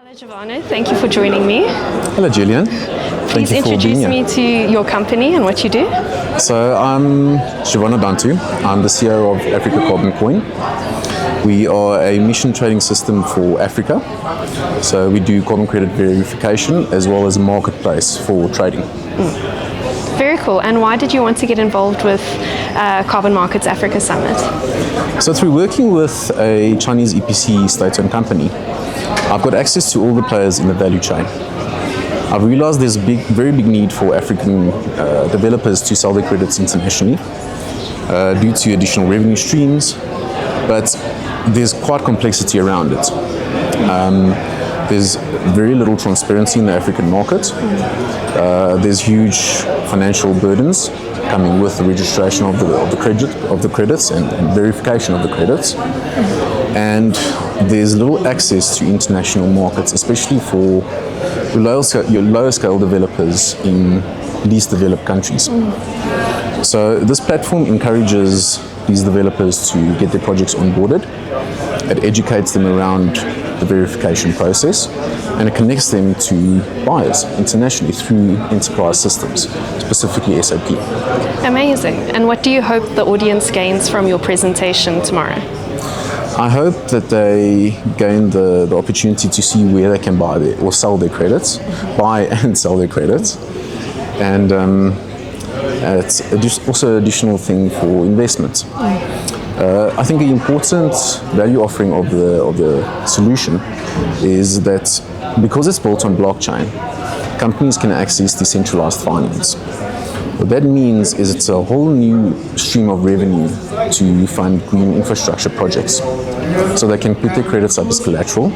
Hello Gevano, thank you for joining me. Hello Julian. Please introduce me to your company and what you do. So I'm Gevano Dantu. I'm the CEO of Africa Carbon Coin. We are a emission trading system for Africa. So we do carbon credit verification as well as a marketplace for trading. Very cool. And why did you want to get involved with Carbon Markets Africa Summit? So through working with a Chinese EPC state-owned company, I've got access to all the players in the value chain. I've realized there's a very big need for African developers to sell their credits internationally due to additional revenue streams, but there's quite complexity around it. There's very little transparency in the African market. There's huge financial burdens coming with the registration of the credits and verification of the credits. And there's little access to international markets, especially for your lower scale developers in least developed countries. So this platform encourages these developers to get their projects onboarded. It educates them around the verification process, and it connects them to buyers internationally through enterprise systems, specifically SAP. Amazing. And what do you hope the audience gains from your presentation tomorrow? I hope that they gain the opportunity to see where they can buy or sell their credits, buy and sell their credits, and it's also an additional thing for investment. I think the important value offering of the solution is that because it's built on blockchain, companies can access decentralized finance. What that means is it's a whole new stream of revenue to fund green infrastructure projects. So they can put their credits up as collateral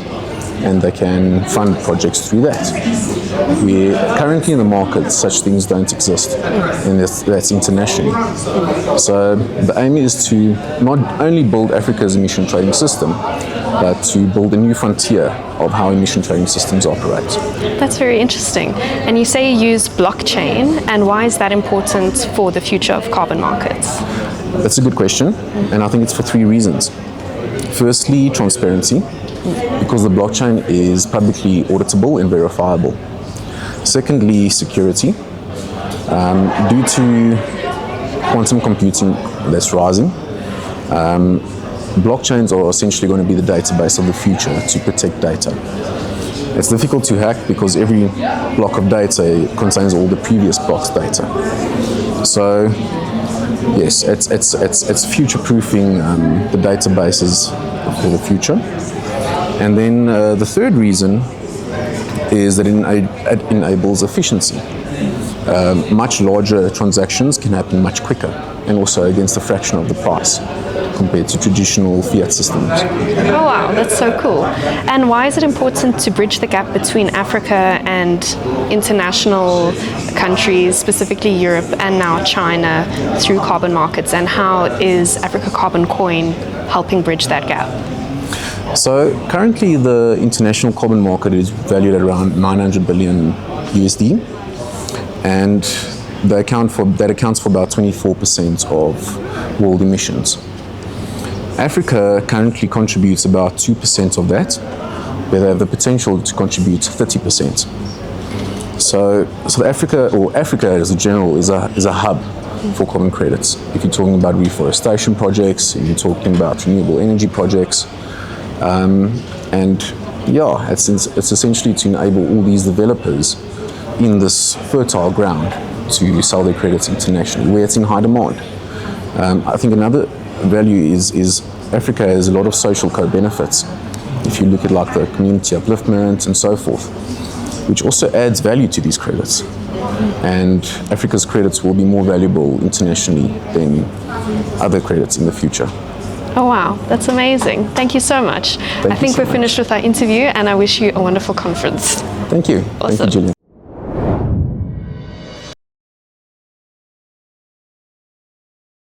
and they can fund projects through that. We're currently in the market, such things don't exist, and that's internationally. So the aim is to not only build Africa's emission trading system, but to build a new frontier of how emission trading systems operate. That's very interesting. And you say you use blockchain, and why is that important for the future of carbon markets? That's a good question, and I think it's for three reasons. Firstly, transparency, because the blockchain is publicly auditable and verifiable. Secondly, security. Due to quantum computing that's rising, blockchains are essentially going to be the database of the future to protect data. It's difficult to hack because every block of data contains all the previous blocks' data. So yes, it's future-proofing the databases for the future. And then the third reason is that it enables efficiency. Much larger transactions can happen much quicker and also against a fraction of the price compared to traditional fiat systems. Oh wow, that's so cool. And why is it important to bridge the gap between Africa and international countries, specifically Europe and now China, through carbon markets? And how is Africa Carbon Coin helping bridge that gap? So currently the international carbon market is valued at around 900 billion USD, and that accounts for about 24% of world emissions. Africa currently contributes about 2% of that, where they have the potential to contribute 30%. So Africa as a general is a hub for carbon credits. If you're talking about reforestation projects, if you're talking about renewable energy projects, and yeah, it's essentially to enable all these developers in this fertile ground to sell their credits internationally, where it's in high demand. I think another value is Africa has a lot of social co-benefits. If you look at like the community upliftment and so forth, which also adds value to these credits. And Africa's credits will be more valuable internationally than other credits in the future. Oh wow, that's amazing. Thank you so much. I think we're finished with our interview, and I wish you a wonderful conference. Thank you. Awesome. Thank you, Julian.